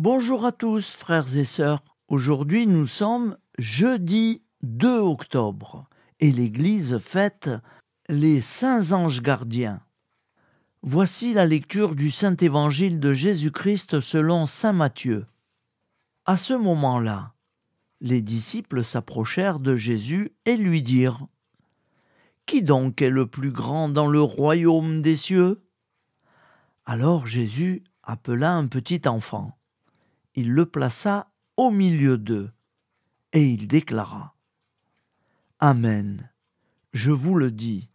Bonjour à tous, frères et sœurs. Aujourd'hui, nous sommes jeudi 2 octobre et l'Église fête les saints anges gardiens. Voici la lecture du Saint-Évangile de Jésus-Christ selon saint Matthieu. À ce moment-là, les disciples s'approchèrent de Jésus et lui dirent : « Qui donc est le plus grand dans le royaume des cieux ? » Alors Jésus appela un petit enfant. Il le plaça au milieu d'eux, et il déclara : « Amen, je vous le dis,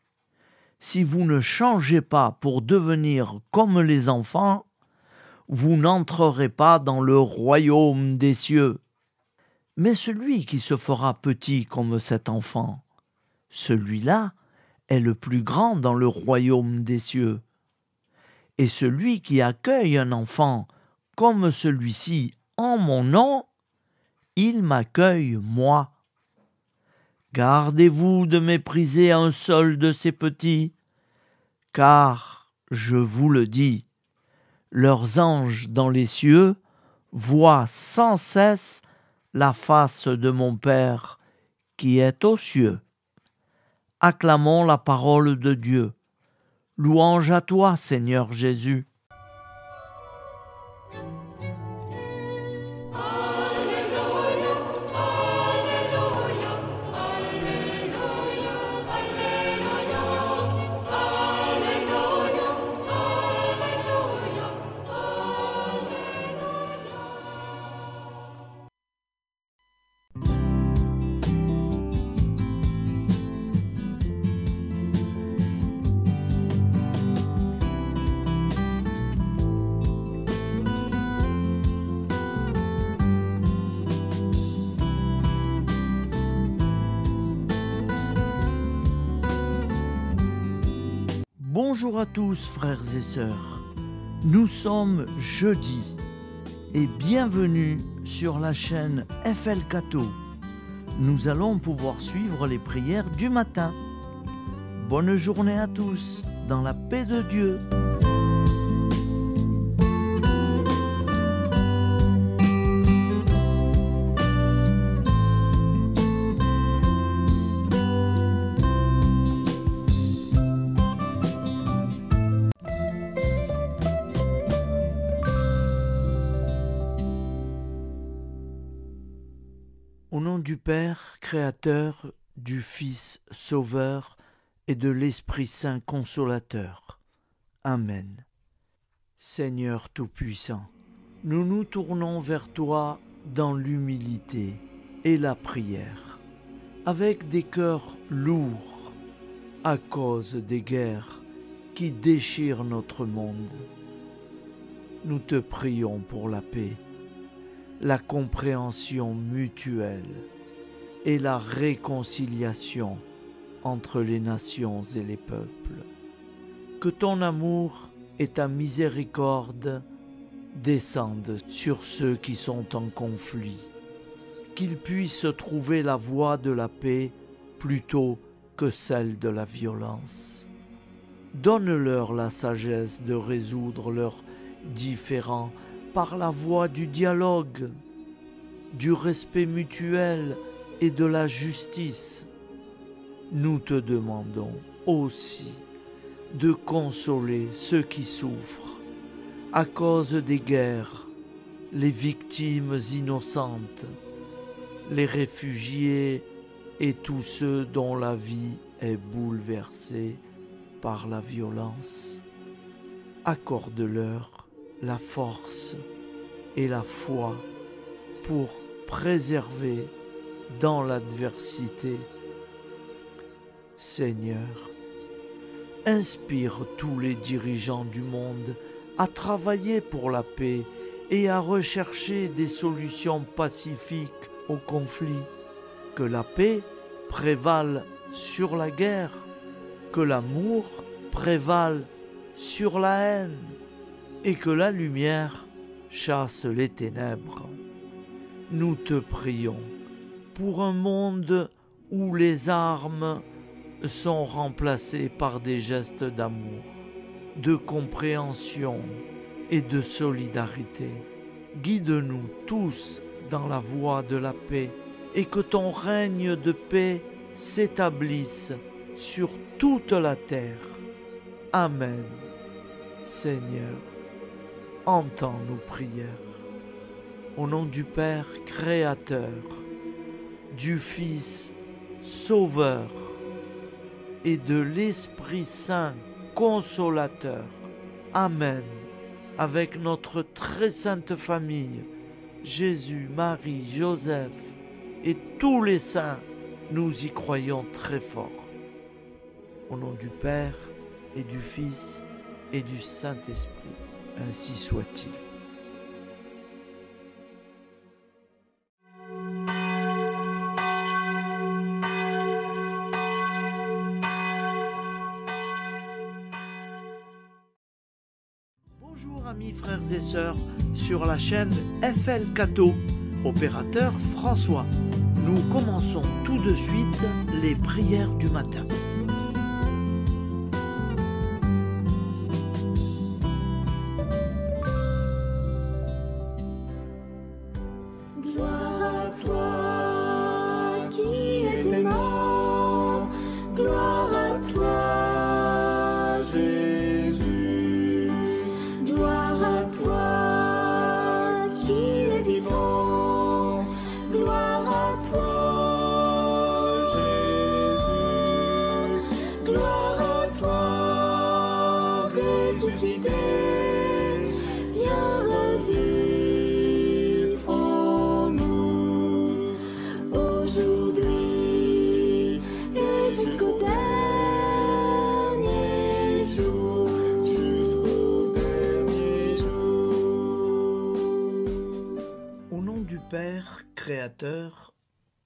si vous ne changez pas pour devenir comme les enfants, vous n'entrerez pas dans le royaume des cieux. Mais celui qui se fera petit comme cet enfant, celui-là est le plus grand dans le royaume des cieux. Et celui qui accueille un enfant comme celui-ci en mon nom, il m'accueille moi. Gardez-vous de mépriser un seul de ces petits, car, je vous le dis, leurs anges dans les cieux voient sans cesse la face de mon Père qui est aux cieux. » Acclamons la parole de Dieu. Louange à toi, Seigneur Jésus. Bonjour à tous, frères et sœurs. Nous sommes jeudi et bienvenue sur la chaîne FL Cato. Nous allons pouvoir suivre les prières du matin. Bonne journée à tous, dans la paix de Dieu. Au nom du Père, Créateur, du Fils, Sauveur et de l'Esprit Saint Consolateur. Amen. Seigneur Tout-Puissant, nous nous tournons vers toi dans l'humilité et la prière, avec des cœurs lourds à cause des guerres qui déchirent notre monde. Nous te prions pour la paix, la compréhension mutuelle et la réconciliation entre les nations et les peuples. Que ton amour et ta miséricorde descendent sur ceux qui sont en conflit, qu'ils puissent trouver la voie de la paix plutôt que celle de la violence. Donne-leur la sagesse de résoudre leurs différends par la voie du dialogue, du respect mutuel et de la justice. Nous te demandons aussi de consoler ceux qui souffrent à cause des guerres, les victimes innocentes, les réfugiés et tous ceux dont la vie est bouleversée par la violence. Accorde-leur la force et la foi pour préserver dans l'adversité. Seigneur, inspire tous les dirigeants du monde à travailler pour la paix et à rechercher des solutions pacifiques aux conflits. Que la paix prévale sur la guerre, que l'amour prévale sur la haine, et que la lumière chasse les ténèbres. Nous te prions pour un monde où les armes sont remplacées par des gestes d'amour, de compréhension et de solidarité. guide-nous tous dans la voie de la paix et que ton règne de paix s'établisse sur toute la terre. Amen. Seigneur, entends nos prières. Au nom du Père Créateur, du Fils Sauveur et de l'Esprit Saint Consolateur. Amen. Avec notre très sainte famille, Jésus, Marie, Joseph et tous les saints, nous y croyons très fort. Au nom du Père et du Fils et du Saint-Esprit, ainsi soit-il. Bonjour amis frères et sœurs sur la chaîne FL Cato, opérateur François. Nous commençons tout de suite les prières du matin. Gloire à toi qui étais mort, gloire à toi Jésus, gloire à toi qui es vivant, gloire à toi Jésus, gloire à toi ressuscité, viens revivre en nous aujourd'hui et jusqu'au dernier jour. Au nom du Père Créateur,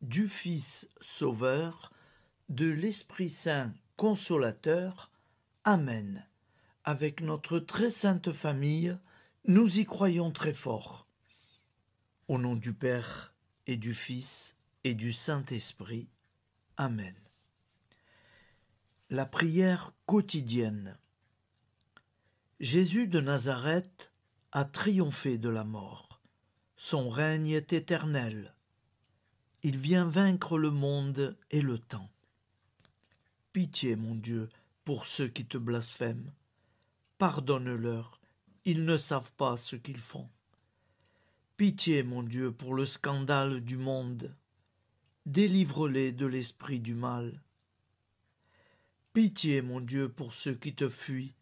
du Fils Sauveur, de l'Esprit Saint Consolateur. Amen. Avec notre très sainte famille, nous y croyons très fort. Au nom du Père et du Fils et du Saint-Esprit. Amen. La prière quotidienne. Jésus de Nazareth a triomphé de la mort. Son règne est éternel. Il vient vaincre le monde et le temps. Pitié, mon Dieu, pour ceux qui te blasphèment. Pardonne-leur, ils ne savent pas ce qu'ils font. Pitié, mon Dieu, pour le scandale du monde. Délivre-les de l'esprit du mal. Pitié, mon Dieu, pour ceux qui te fuient.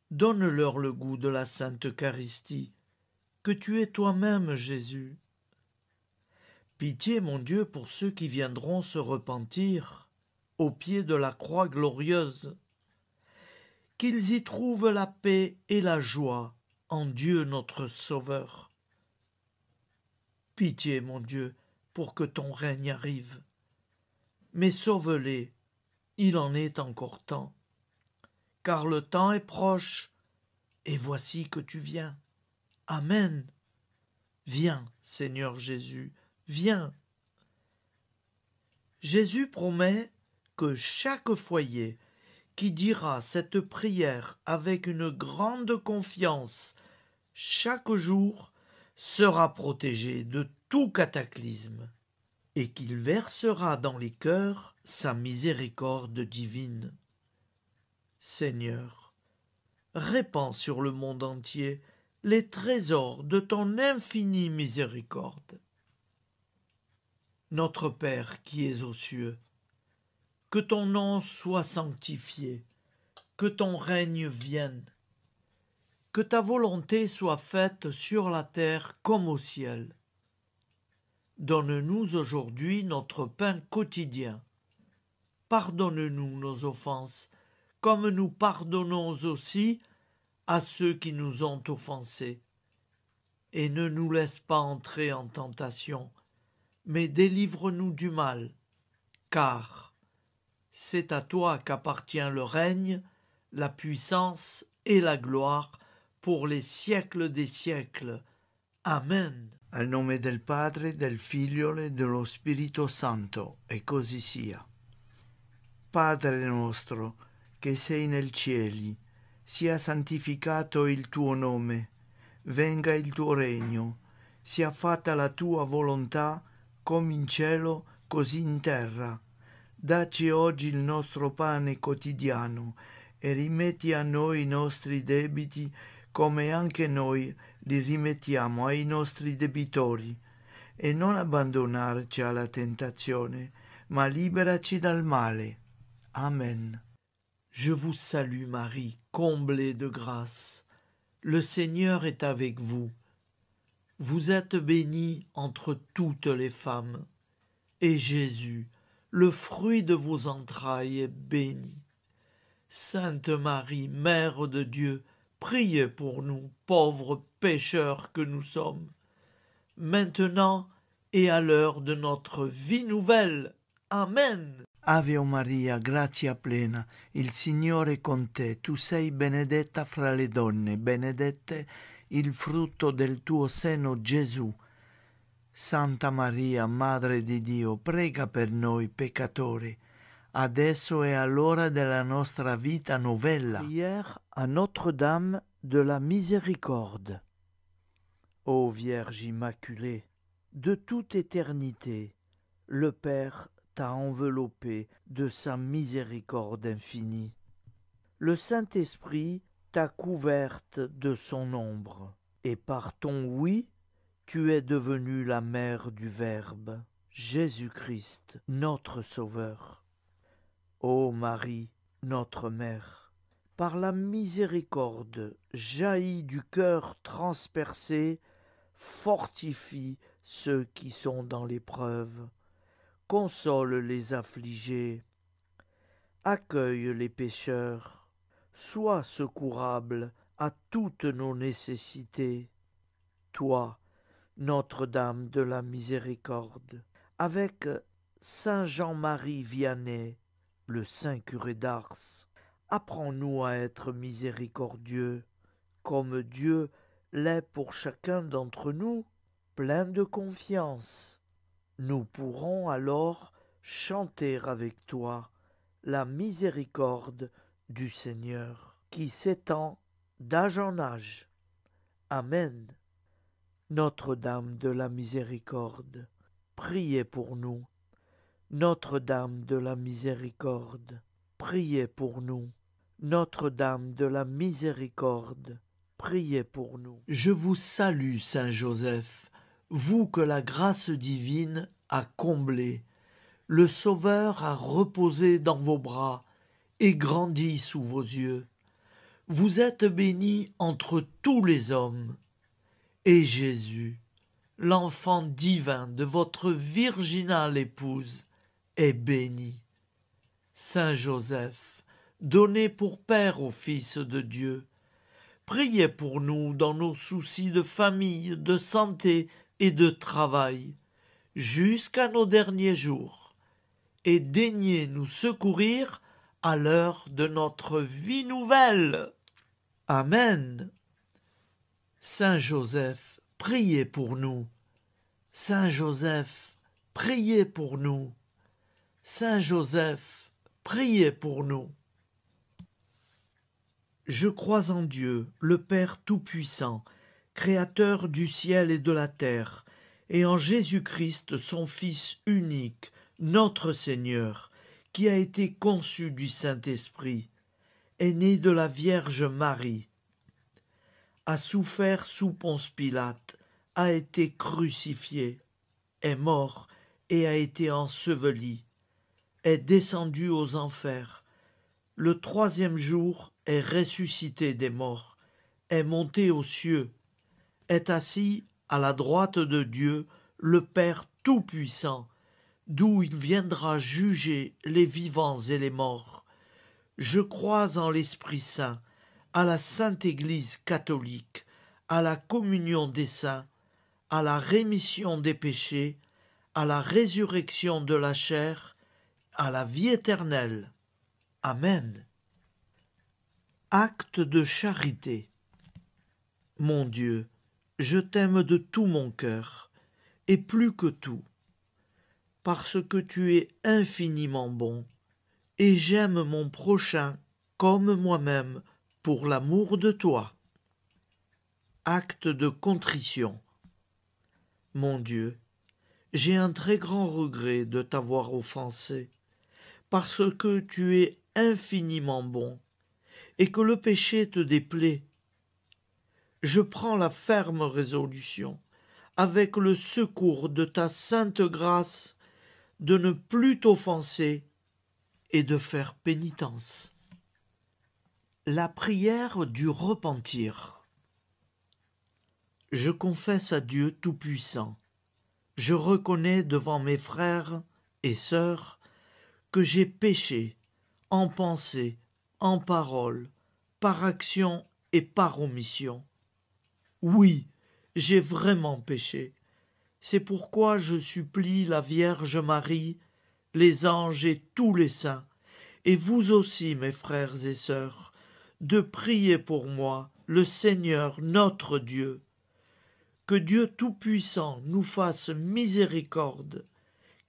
Donne-leur le goût de la Sainte Eucharistie, que tu es toi-même, Jésus. Pitié, mon Dieu, pour ceux qui viendront se repentir au pied de la croix glorieuse, qu'ils y trouvent la paix et la joie en Dieu notre Sauveur. Pitié, mon Dieu, pour que ton règne arrive. Mais sauve-les, il en est encore temps, car le temps est proche, et voici que tu viens. Amen. Viens, Seigneur Jésus, viens. Jésus promet que chaque foyer qui dira cette prière avec une grande confiance chaque jour sera protégé de tout cataclysme et qu'il versera dans les cœurs sa miséricorde divine. Seigneur, répands sur le monde entier les trésors de ton infinie miséricorde. Notre Père qui es aux cieux, que ton nom soit sanctifié, que ton règne vienne, que ta volonté soit faite sur la terre comme au ciel. Donne-nous aujourd'hui notre pain quotidien. Pardonne-nous nos offenses, comme nous pardonnons aussi à ceux qui nous ont offensés. Et ne nous laisse pas entrer en tentation, mais délivre-nous du mal, car c'est à toi qu'appartient le règne, la puissance et la gloire pour les siècles des siècles. Amen. Al nome del Padre, del Figlio e dello Spirito Santo, e così sia. Padre nostro, che sei nel cieli, sia santificato il tuo nome, venga il tuo regno, sia fatta la tua volontà come in cielo così in terra. Dacci oggi il nostro pane quotidiano e rimetti a noi i nostri debiti come anche noi li rimettiamo ai nostri debitori, e non abbandonarci alla tentazione, ma liberaci dal male. Amen. Je vous salue Marie, comblée de grâce. Le Seigneur est avec vous. Vous êtes bénie entre toutes les femmes, et Jésus, le fruit de vos entrailles, est béni. Sainte Marie, Mère de Dieu, priez pour nous, pauvres pécheurs que nous sommes, maintenant et à l'heure de notre vie nouvelle. Amen. Ave Maria, grazia plena, il Signore è con te, tu sei benedetta fra le donne, benedetto il frutto del tuo seno, Gesù. Santa Maria, Madre di Dio, prega per noi peccatori, adesso e all'ora della nostra vita novella. Prière à Notre-Dame de la Miséricorde. Ô Vierge Immaculée, de toute éternité, le Père t'a enveloppé de sa miséricorde infinie. Le Saint-Esprit t'a couverte de son ombre, et par ton oui, tu es devenue la mère du Verbe, Jésus-Christ, notre Sauveur. Ô Marie, notre Mère, par la miséricorde jaillie du cœur transpercé, fortifie ceux qui sont dans l'épreuve, console les affligés, accueille les pécheurs, sois secourable à toutes nos nécessités. Toi, Notre-Dame de la Miséricorde, avec Saint Jean-Marie Vianney, le saint curé d'Ars, apprends-nous à être miséricordieux, comme Dieu l'est pour chacun d'entre nous, plein de confiance. Nous pourrons alors chanter avec toi la miséricorde du Seigneur, qui s'étend d'âge en âge. Amen. Notre-Dame de la Miséricorde, priez pour nous. Notre-Dame de la Miséricorde, priez pour nous. Notre-Dame de la Miséricorde, priez pour nous. Je vous salue, Saint Joseph, vous que la grâce divine a comblé. Le Sauveur a reposé dans vos bras et grandi sous vos yeux. Vous êtes béni entre tous les hommes. Et Jésus, l'enfant divin de votre virginale épouse, est béni. Saint Joseph, donné pour père au Fils de Dieu, priez pour nous dans nos soucis de famille, de santé et de travail, jusqu'à nos derniers jours, et daignez nous secourir à l'heure de notre vie nouvelle. Amen. Saint Joseph, priez pour nous. Saint Joseph, priez pour nous. Saint Joseph, priez pour nous. Je crois en Dieu, le Père Tout-Puissant, Créateur du ciel et de la terre, et en Jésus-Christ, son Fils unique, notre Seigneur, qui a été conçu du Saint-Esprit, est né de la Vierge Marie, a souffert sous Ponce Pilate, a été crucifié, est mort et a été enseveli, est descendu aux enfers, le troisième jour est ressuscité des morts, est monté aux cieux, est assis à la droite de Dieu, le Père Tout-Puissant, d'où il viendra juger les vivants et les morts. Je crois en l'Esprit Saint, à la Sainte Église catholique, à la communion des saints, à la rémission des péchés, à la résurrection de la chair, à la vie éternelle. Amen. Acte de charité. Mon Dieu, je t'aime de tout mon cœur, et plus que tout, parce que tu es infiniment bon, et j'aime mon prochain comme moi-même, pour l'amour de toi. Acte de contrition. Mon Dieu, j'ai un très grand regret de t'avoir offensé, parce que tu es infiniment bon et que le péché te déplaît. Je prends la ferme résolution, avec le secours de ta sainte grâce, de ne plus t'offenser et de faire pénitence. La prière du repentir. Je confesse à Dieu Tout-Puissant. Je reconnais devant mes frères et sœurs que j'ai péché en pensée, en parole, par action et par omission. Oui, j'ai vraiment péché. C'est pourquoi je supplie la Vierge Marie, les anges et tous les saints, et vous aussi, mes frères et sœurs, de prier pour moi, le Seigneur notre Dieu. Que Dieu Tout-Puissant nous fasse miséricorde,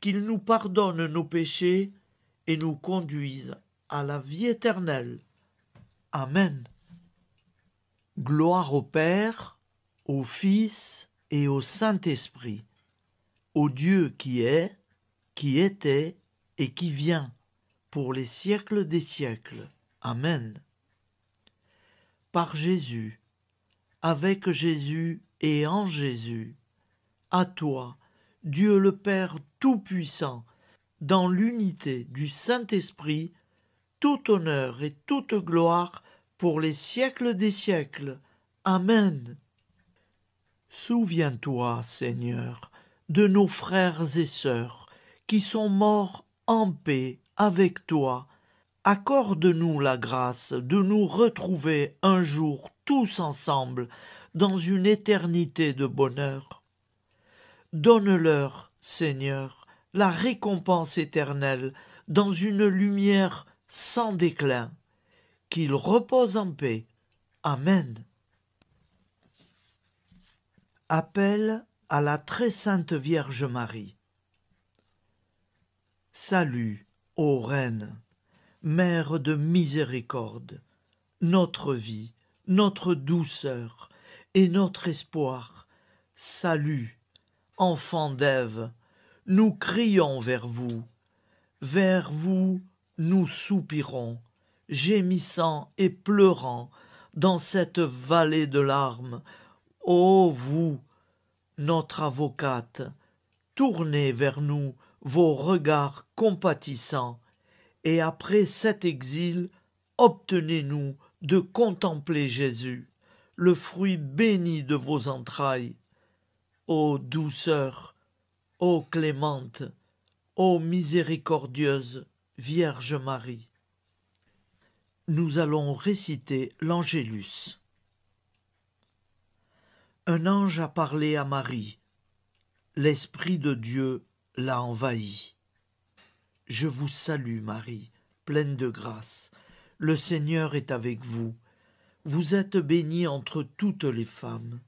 qu'il nous pardonne nos péchés et nous conduise à la vie éternelle. Amen. Gloire au Père, au Fils et au Saint-Esprit, au Dieu qui est, qui était et qui vient, pour les siècles des siècles. Amen. Par Jésus, avec Jésus et en Jésus, à toi, Dieu le Père Tout-Puissant, dans l'unité du Saint-Esprit, tout honneur et toute gloire pour les siècles des siècles. Amen. Souviens-toi, Seigneur, de nos frères et sœurs qui sont morts en paix avec toi. Accorde-nous la grâce de nous retrouver un jour tous ensemble dans une éternité de bonheur. Donne-leur, Seigneur, la récompense éternelle dans une lumière sans déclin. Qu'ils reposent en paix. Amen. Appel à la très sainte Vierge Marie. Salut, ô Reine, Mère de miséricorde, notre vie, notre douceur et notre espoir. Salut, enfant d'Ève, nous crions vers vous nous soupirons, gémissant et pleurant dans cette vallée de larmes. Ô vous, notre avocate, tournez vers nous vos regards compatissants, et après cet exil, obtenez-nous de contempler Jésus, le fruit béni de vos entrailles. Ô douceur, ô clémente, ô miséricordieuse Vierge Marie. Nous allons réciter l'Angélus. Un ange a parlé à Marie. L'Esprit de Dieu l'a envahie. Je vous salue, Marie, pleine de grâce. Le Seigneur est avec vous. Vous êtes bénie entre toutes les femmes.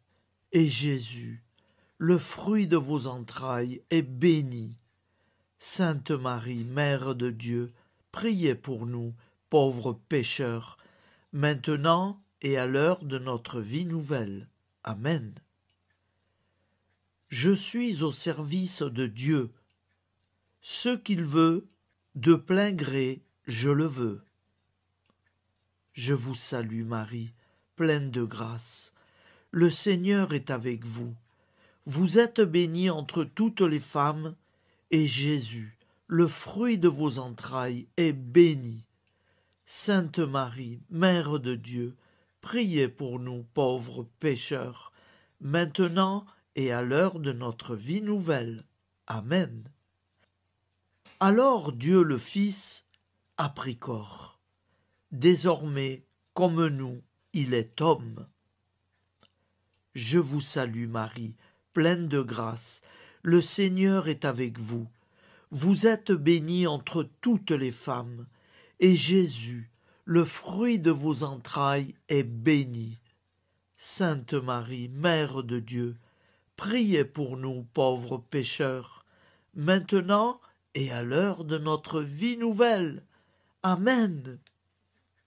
Et Jésus, le fruit de vos entrailles, est béni. Sainte Marie, Mère de Dieu, priez pour nous, pauvres pécheurs, maintenant et à l'heure de notre vie nouvelle. Amen. Je suis au service de Dieu. Ce qu'il veut, de plein gré, je le veux. Je vous salue, Marie, pleine de grâce. Le Seigneur est avec vous. Vous êtes bénie entre toutes les femmes, et Jésus, le fruit de vos entrailles, est béni. Sainte Marie, Mère de Dieu, priez pour nous pauvres pécheurs, maintenant et à l'heure de notre vie nouvelle. Amen. Alors Dieu le Fils a pris corps. Désormais, comme nous, il est homme. Je vous salue Marie, pleine de grâce. Le Seigneur est avec vous. Vous êtes bénie entre toutes les femmes, et Jésus, le fruit de vos entrailles, est béni. Sainte Marie, Mère de Dieu, priez pour nous pauvres pécheurs, maintenant et à l'heure de notre vie nouvelle. Amen.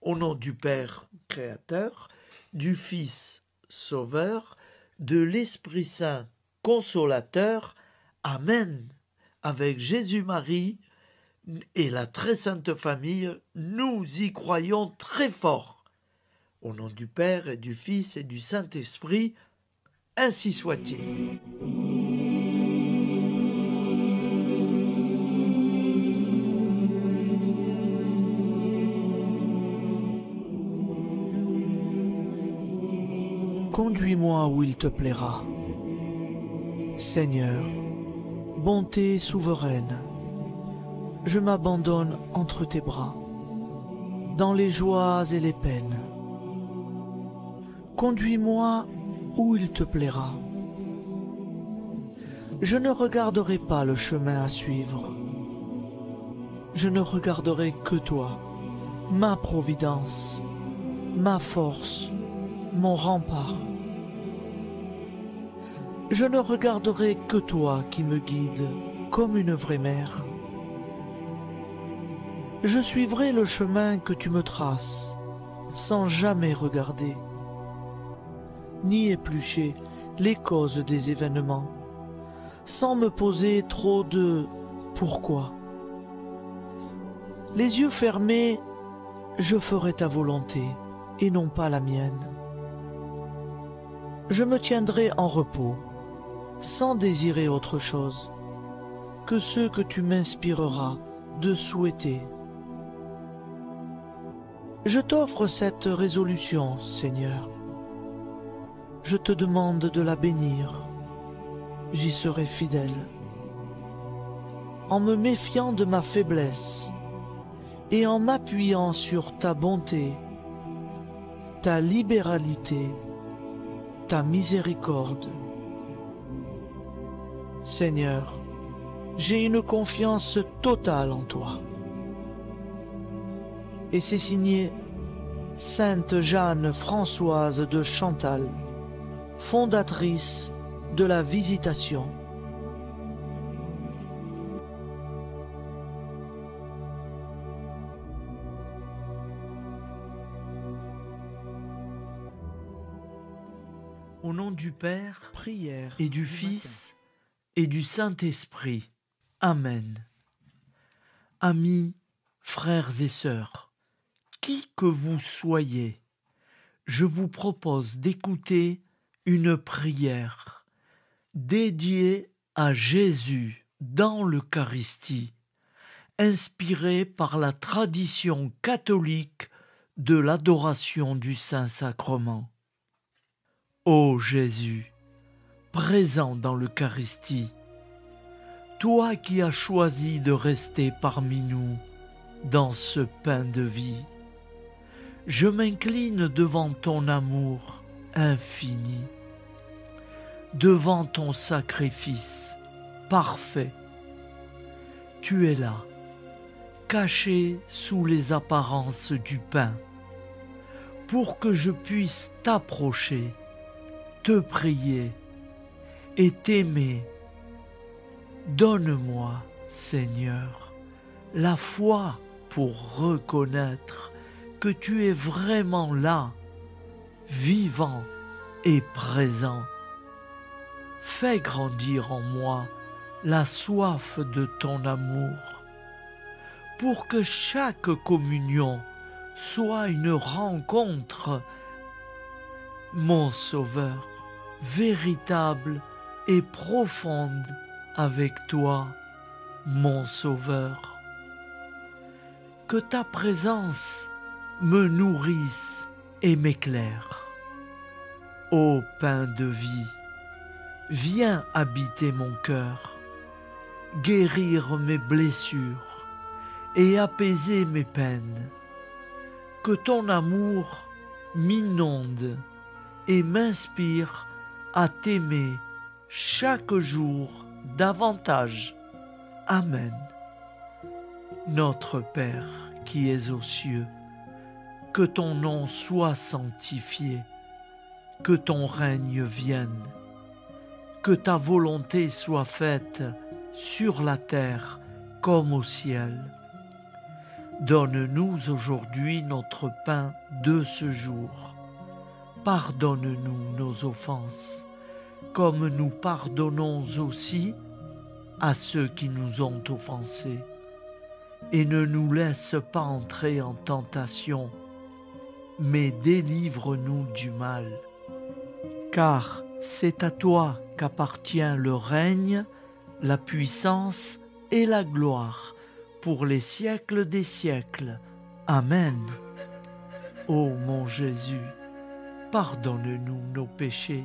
Au nom du Père créateur, du Fils Sauveur, de l'Esprit Saint Consolateur. Amen. Avec Jésus-Marie et la très sainte famille, nous y croyons très fort. Au nom du Père et du Fils et du Saint-Esprit, ainsi soit-il. Conduis-moi où il te plaira. Seigneur, bonté souveraine, je m'abandonne entre tes bras, dans les joies et les peines. Conduis-moi où il te plaira. Je ne regarderai pas le chemin à suivre. Je ne regarderai que toi, ma providence, ma force, mon rempart. Je ne regarderai que toi qui me guides comme une vraie mère. Je suivrai le chemin que tu me traces, sans jamais regarder, ni éplucher les causes des événements, sans me poser trop de « pourquoi ». Les yeux fermés, je ferai ta volonté et non pas la mienne. Je me tiendrai en repos, sans désirer autre chose que ce que tu m'inspireras de souhaiter. Je t'offre cette résolution, Seigneur. Je te demande de la bénir. J'y serai fidèle. En me méfiant de ma faiblesse et en m'appuyant sur ta bonté, ta libéralité, ta miséricorde. Seigneur, j'ai une confiance totale en toi. Et c'est signé Sainte Jeanne Françoise de Chantal, fondatrice de la Visitation. Au nom du Père, prière, et du Fils, et du Saint-Esprit. Amen. Amis, frères et sœurs, qui que vous soyez, je vous propose d'écouter une prière dédiée à Jésus dans l'Eucharistie, inspirée par la tradition catholique de l'adoration du Saint-Sacrement. Ô Jésus, présent dans l'Eucharistie, toi qui as choisi de rester parmi nous dans ce pain de vie, je m'incline devant ton amour infini, devant ton sacrifice parfait. Tu es là, caché sous les apparences du pain, pour que je puisse t'approcher, te prier et t'aimer. Donne-moi, Seigneur, la foi pour reconnaître que tu es vraiment là, vivant et présent. Fais grandir en moi la soif de ton amour, pour que chaque communion soit une rencontre, mon Sauveur, véritable et profonde avec toi, mon Sauveur. Que ta présence me nourrisse et m'éclaire. Ô pain de vie, viens habiter mon cœur, guérir mes blessures et apaiser mes peines. Que ton amour m'inonde et m'inspire à t'aimer chaque jour davantage. Amen. Notre Père qui es aux cieux, que ton nom soit sanctifié, que ton règne vienne, que ta volonté soit faite sur la terre comme au ciel. Donne-nous aujourd'hui notre pain de ce jour. pardonne-nous nos offenses, comme nous pardonnons aussi à ceux qui nous ont offensés. Et ne nous laisse pas entrer en tentation, mais délivre-nous du mal. Car c'est à toi qu'appartient le règne, la puissance et la gloire, pour les siècles des siècles. Amen. Ô mon Jésus, pardonne-nous nos péchés,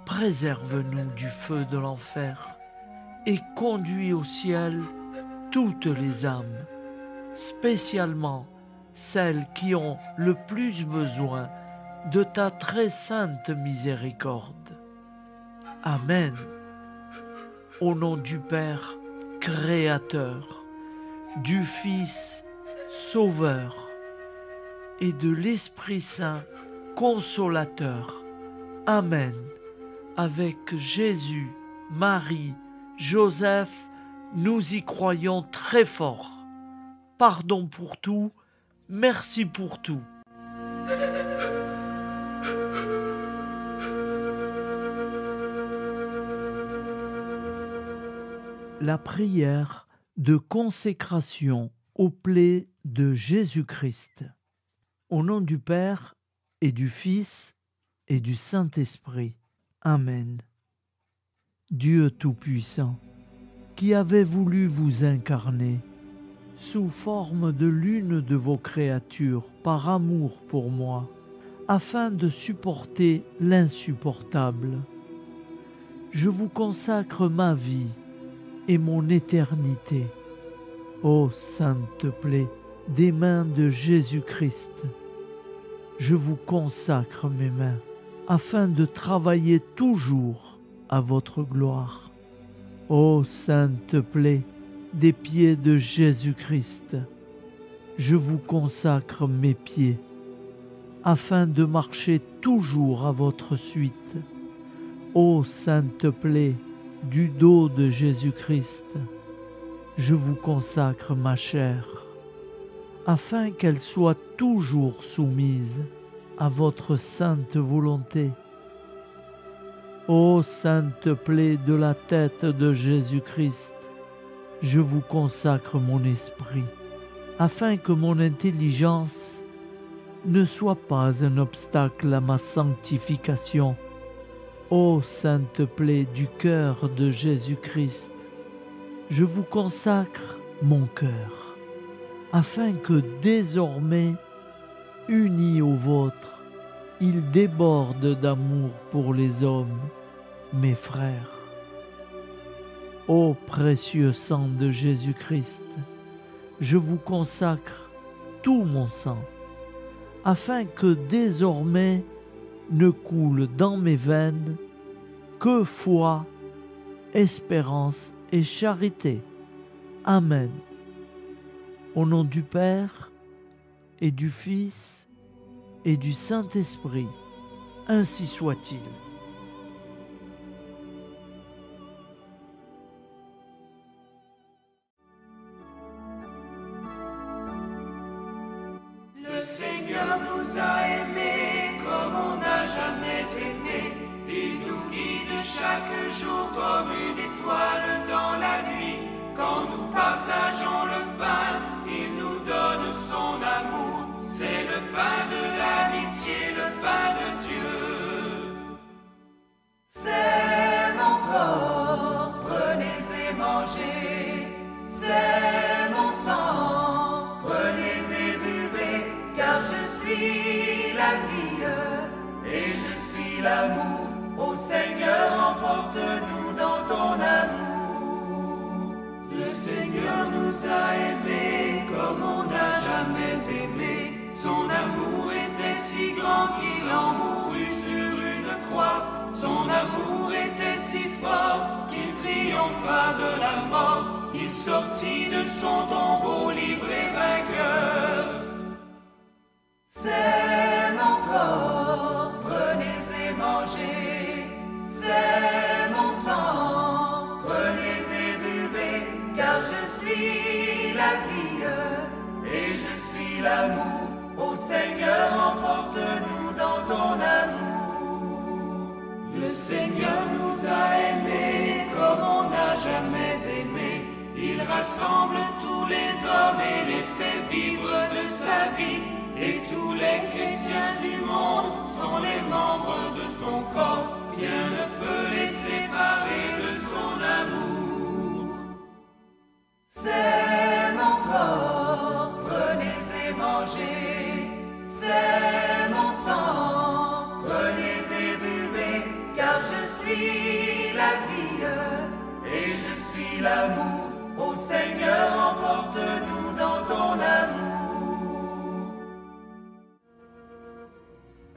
préserve-nous du feu de l'enfer, et conduis au ciel toutes les âmes, spécialement celles qui ont le plus besoin de ta très sainte miséricorde. Amen. Au nom du Père Créateur, du Fils Sauveur et de l'Esprit Saint Consolateur. Amen. Avec Jésus, Marie, Joseph, nous y croyons très fort. Pardon pour tout, merci pour tout. La prière de consécration aux plaies de Jésus-Christ. Au nom du Père et du Fils et du Saint-Esprit. Amen. Dieu Tout-Puissant, qui avez voulu vous incarner sous forme de l'une de vos créatures par amour pour moi, afin de supporter l'insupportable, je vous consacre ma vie et mon éternité. Ô sainte plaie des mains de Jésus-Christ, je vous consacre mes mains, afin de travailler toujours à votre gloire. Ô sainte plaie des pieds de Jésus-Christ, je vous consacre mes pieds, afin de marcher toujours à votre suite. Ô sainte plaie du dos de Jésus-Christ, je vous consacre ma chair, afin qu'elle soit toujours soumise à votre sainte volonté. Ô sainte plaie de la tête de Jésus-Christ, je vous consacre mon esprit, afin que mon intelligence ne soit pas un obstacle à ma sanctification. Ô sainte plaie du cœur de Jésus-Christ, je vous consacre mon cœur, afin que désormais, uni au vôtre, il déborde d'amour pour les hommes, mes frères. Ô précieux sang de Jésus-Christ, je vous consacre tout mon sang, afin que désormais ne coule dans mes veines que foi, espérance et charité. Amen. Au nom du Père et du Fils et du Saint-Esprit, ainsi soit-il. Le Seigneur nous a aimés comme on n'a jamais aimé. Il nous guide chaque jour comme une étoile dans la nuit. Quand nous partageons le pain, il nous donne son amour. C'est le pain de l'amitié, le pain de Dieu. C'est mon corps, prenez et mangez. C'est mon sang, prenez et buvez. Car je suis la vie et je suis l'amour. Ô Seigneur, emporte-nous dans ton amour. Le Seigneur nous a aimés comme on n'a jamais aimé. Son amour était si grand qu'il en mourut sur une croix. Son amour était si fort qu'il triompha de la mort. Il sortit de son tombeau libre et vainqueur. C'est mon corps, prenez et mangez. C'est mon sang, prenez et buvez. Car je suis la vie et je suis l'amour. Ô Seigneur, emporte-nous dans ton amour. rassemble tous les hommes et les fait vivre de sa vie. Et tous les chrétiens du monde sont les membres de son corps. Rien ne peut les séparer de son amour. C'est mon corps, prenez et mangez. C'est mon sang, prenez et buvez. Car je suis la vie et je suis l'amour. Ô Seigneur, emporte-nous dans ton amour.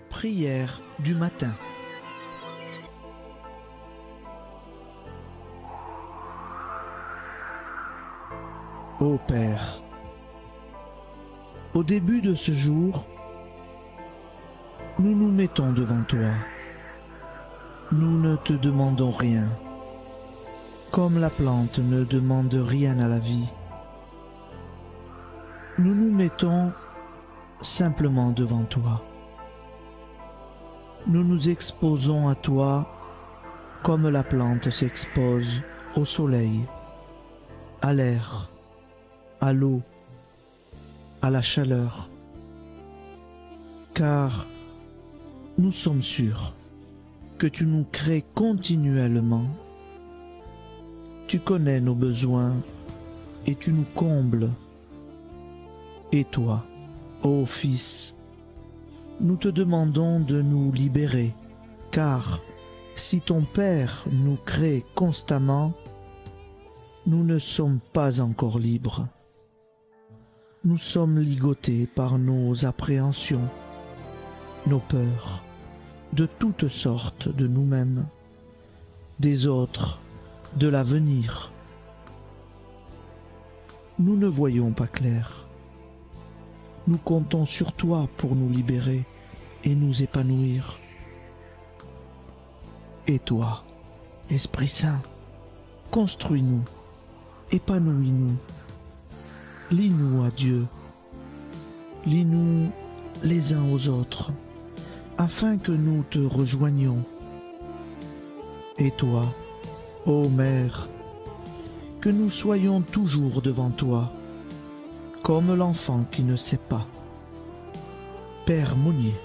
Prière du matin. Ô Père, au début de ce jour, nous nous mettons devant toi. Nous ne te demandons rien, comme la plante ne demande rien à la vie. Nous nous mettons simplement devant toi. Nous nous exposons à toi comme la plante s'expose au soleil, à l'air, à l'eau, à la chaleur. Car nous sommes sûrs que tu nous crées continuellement. Tu connais nos besoins et tu nous combles. Et toi, ô Fils, nous te demandons de nous libérer, car si ton Père nous crée constamment, nous ne sommes pas encore libres. Nous sommes ligotés par nos appréhensions, nos peurs, de toutes sortes de nous-mêmes, des autres, de l'avenir. Nous ne voyons pas clair. Nous comptons sur toi pour nous libérer et nous épanouir. Et toi, Esprit Saint, construis-nous, épanouis-nous, lie-nous à Dieu, lie-nous les uns aux autres, afin que nous te rejoignions. Et toi, ô Mère, que nous soyons toujours devant toi, comme l'enfant qui ne sait pas. Père Monnier,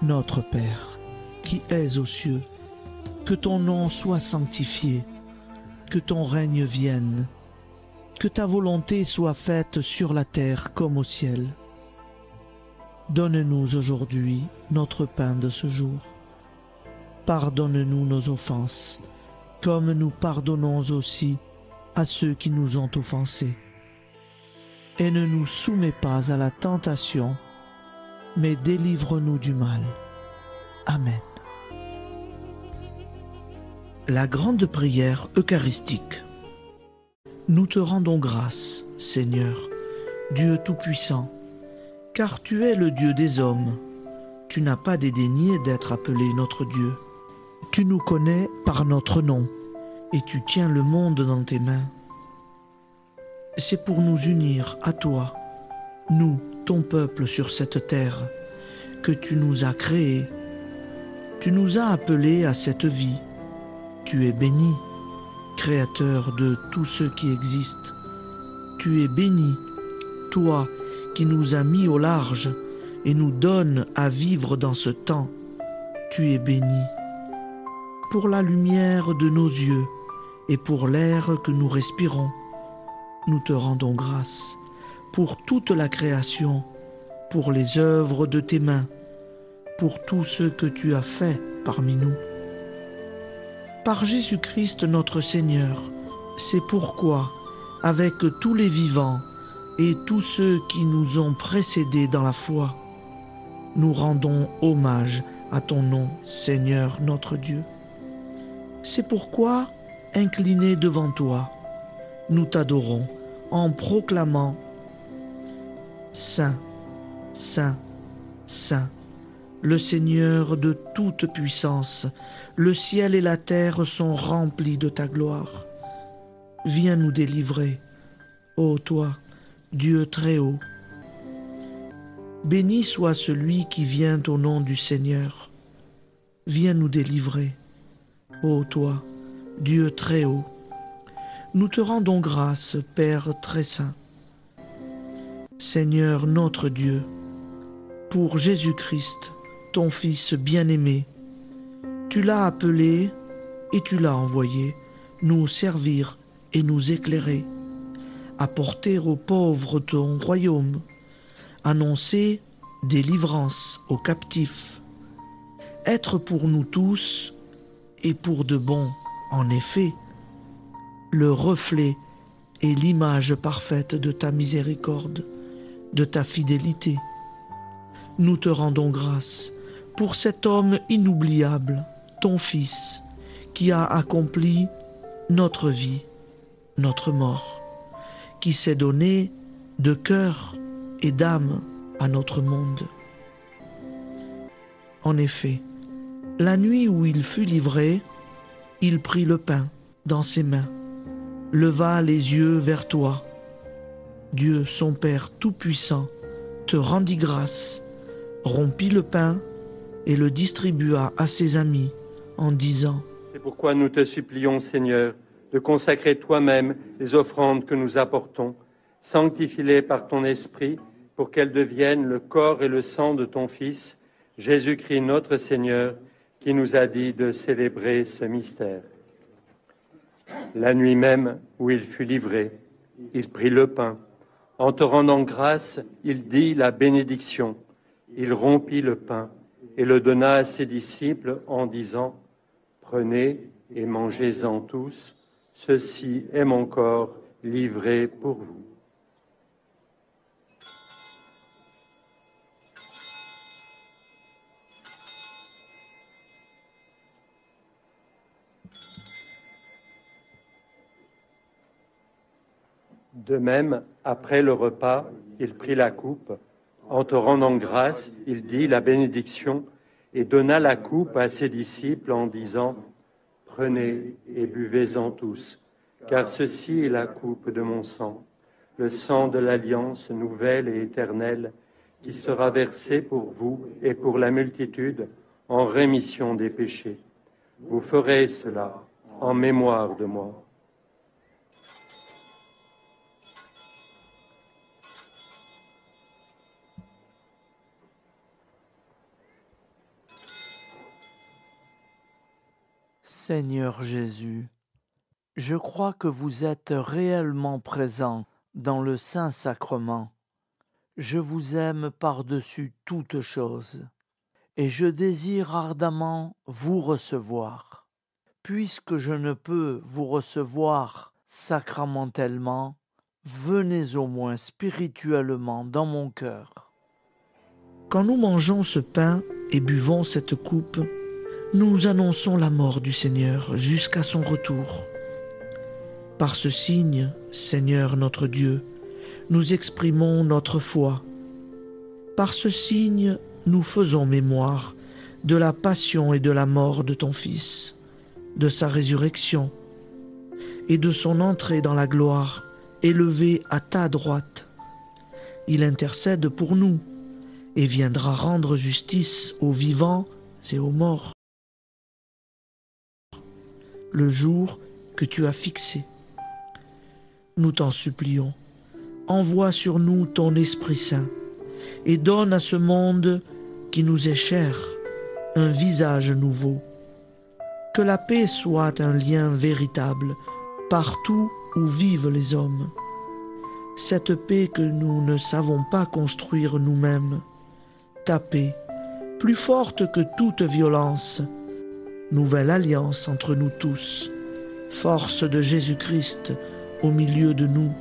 notre Père, qui es aux cieux, que ton nom soit sanctifié, que ton règne vienne, que ta volonté soit faite sur la terre comme au ciel. Donne-nous aujourd'hui notre pain de ce jour. Pardonne-nous nos offenses, comme nous pardonnons aussi à ceux qui nous ont offensés. Et ne nous soumets pas à la tentation, mais délivre-nous du mal. Amen. La grande prière eucharistique. Nous te rendons grâce, Seigneur, Dieu Tout-Puissant, car tu es le Dieu des hommes. Tu n'as pas dédaigné d'être appelé notre Dieu. Tu nous connais par notre nom, et tu tiens le monde dans tes mains. C'est pour nous unir à toi, nous, ton peuple sur cette terre, que tu nous as créés. Tu nous as appelés à cette vie. Tu es béni, Créateur de tout ce qui existe. Tu es béni, toi qui nous as mis au large et nous donnes à vivre dans ce temps. Tu es béni. Pour la lumière de nos yeux et pour l'air que nous respirons, nous te rendons grâce. Pour toute la création, pour les œuvres de tes mains, pour tout ce que tu as fait parmi nous. Par Jésus-Christ notre Seigneur, c'est pourquoi, avec tous les vivants et tous ceux qui nous ont précédés dans la foi, nous rendons hommage à ton nom, Seigneur notre Dieu. C'est pourquoi, inclinés devant toi, nous t'adorons en proclamant « Saint, Saint, Saint ». Le Seigneur de toute puissance, le ciel et la terre sont remplis de ta gloire. Viens nous délivrer, ô toi, Dieu très haut. Béni soit celui qui vient au nom du Seigneur. Viens nous délivrer, ô toi, Dieu très haut. Nous te rendons grâce, Père très saint. Seigneur notre Dieu, pour Jésus-Christ, ton Fils bien-aimé, tu l'as appelé et tu l'as envoyé nous servir et nous éclairer, apporter aux pauvres ton royaume, annoncer délivrance aux captifs, être pour nous tous et pour de bon, en effet, le reflet et l'image parfaite de ta miséricorde, de ta fidélité. Nous te rendons grâce pour cet homme inoubliable, ton Fils, qui a accompli notre vie, notre mort, qui s'est donné de cœur et d'âme à notre monde. En effet, la nuit où il fut livré, il prit le pain dans ses mains, leva les yeux vers toi. Dieu, son Père Tout-Puissant, te rendit grâce, rompit le pain et le distribua à ses amis en disant : C'est pourquoi nous te supplions, Seigneur, de consacrer toi-même les offrandes que nous apportons, sanctifie-les par ton Esprit, pour qu'elles deviennent le corps et le sang de ton Fils, Jésus-Christ notre Seigneur, qui nous a dit de célébrer ce mystère. La nuit même où il fut livré, il prit le pain. En te rendant grâce, il dit la bénédiction. Il rompit le pain et le donna à ses disciples en disant : Prenez et mangez-en tous, ceci est mon corps livré pour vous. De même, après le repas, il prit la coupe. En te rendant grâce, il dit la bénédiction et donna la coupe à ses disciples en disant : Prenez et buvez-en tous, car ceci est la coupe de mon sang, le sang de l'alliance nouvelle et éternelle, qui sera versé pour vous et pour la multitude en rémission des péchés. Vous ferez cela en mémoire de moi. Seigneur Jésus, je crois que vous êtes réellement présent dans le Saint-Sacrement. Je vous aime par-dessus toute chose et je désire ardemment vous recevoir. Puisque je ne peux vous recevoir sacramentellement, venez au moins spirituellement dans mon cœur. Quand nous mangeons ce pain et buvons cette coupe, nous annonçons la mort du Seigneur jusqu'à son retour. Par ce signe, Seigneur notre Dieu, nous exprimons notre foi. Par ce signe, nous faisons mémoire de la passion et de la mort de ton Fils, de sa résurrection et de son entrée dans la gloire, élevé à ta droite. Il intercède pour nous et viendra rendre justice aux vivants et aux morts. Le jour que tu as fixé. Nous t'en supplions, envoie sur nous ton Esprit Saint et donne à ce monde qui nous est cher un visage nouveau. Que la paix soit un lien véritable partout où vivent les hommes. Cette paix que nous ne savons pas construire nous-mêmes. Ta paix, plus forte que toute violence, nouvelle alliance entre nous tous, force de Jésus-Christ au milieu de nous.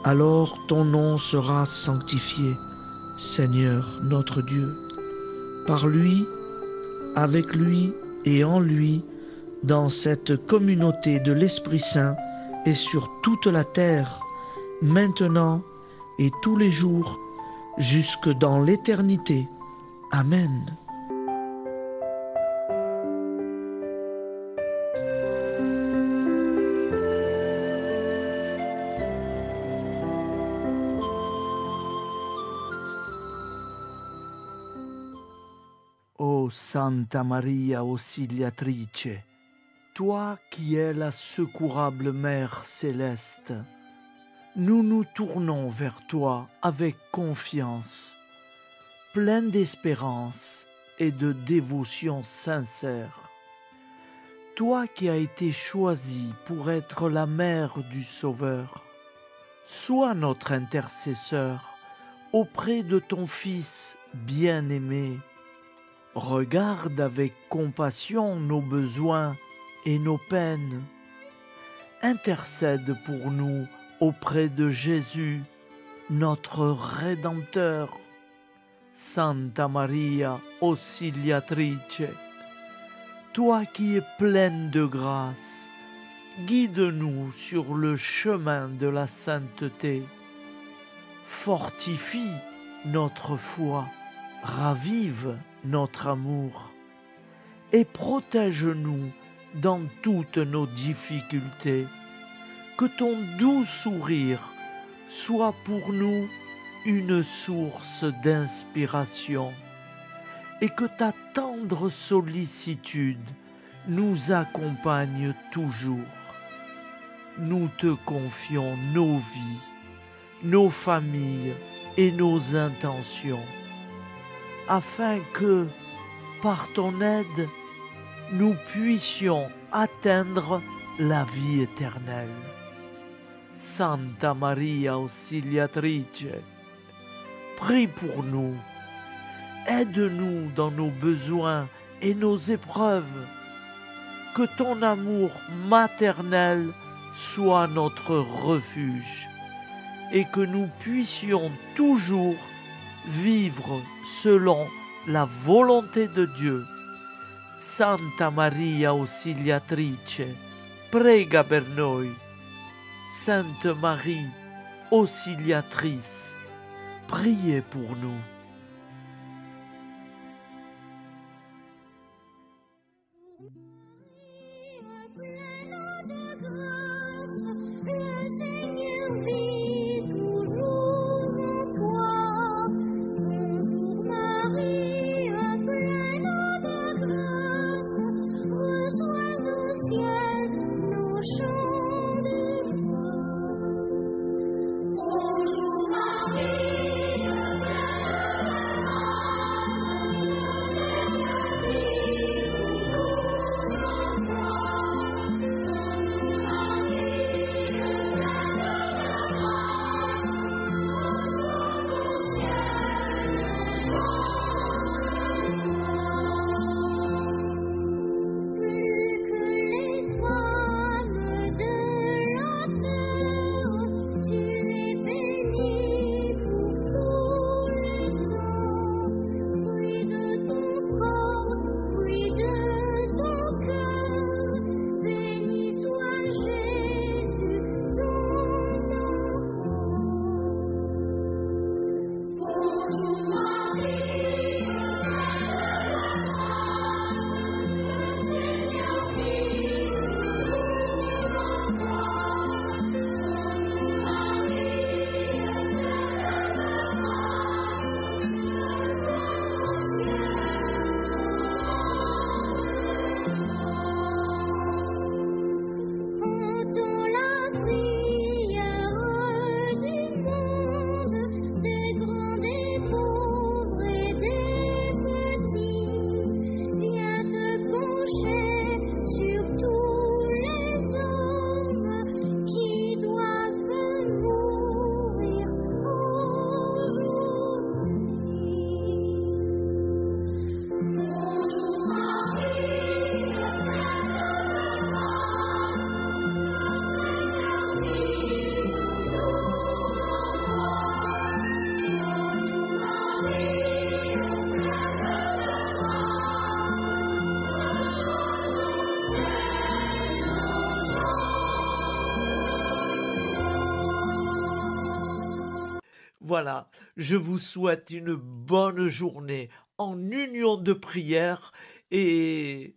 Alors ton nom sera sanctifié, Seigneur notre Dieu. Par lui, avec lui et en lui, dans cette communauté de l'Esprit Saint et sur toute la terre, maintenant et tous les jours, jusque dans l'éternité. Amen. Ô Santa Maria Auxiliatrice, Toi qui es la secourable Mère céleste, nous nous tournons vers toi avec confiance, plein d'espérance et de dévotion sincère. Toi qui as été choisie pour être la mère du Sauveur, sois notre intercesseur auprès de ton Fils bien-aimé. Regarde avec compassion nos besoins et nos peines. Intercède pour nous auprès de Jésus, notre Rédempteur. Santa Maria Auxiliatrice, toi qui es pleine de grâce, guide-nous sur le chemin de la sainteté. Fortifie notre foi, ravive notre amour et protège-nous dans toutes nos difficultés. Que ton doux sourire soit pour nous une source d'inspiration et que ta tendre sollicitude nous accompagne toujours. Nous te confions nos vies, nos familles et nos intentions, afin que, par ton aide, nous puissions atteindre la vie éternelle. Santa Maria Auxiliatrice, prie pour nous, aide-nous dans nos besoins et nos épreuves, que ton amour maternel soit notre refuge et que nous puissions toujours vivre selon la volonté de Dieu. Santa Maria Auxiliatrice, prega per noi. Sainte Marie, Auxiliatrice, priez pour nous. Voilà, je vous souhaite une bonne journée en union de prière et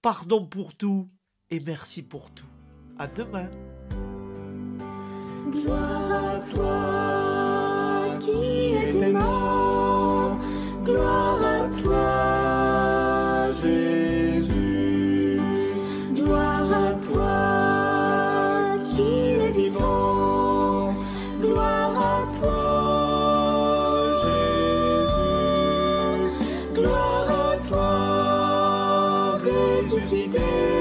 pardon pour tout et merci pour tout. À demain. Gloire à toi qui es mort, gloire à toi Jésus, gloire ressuscité.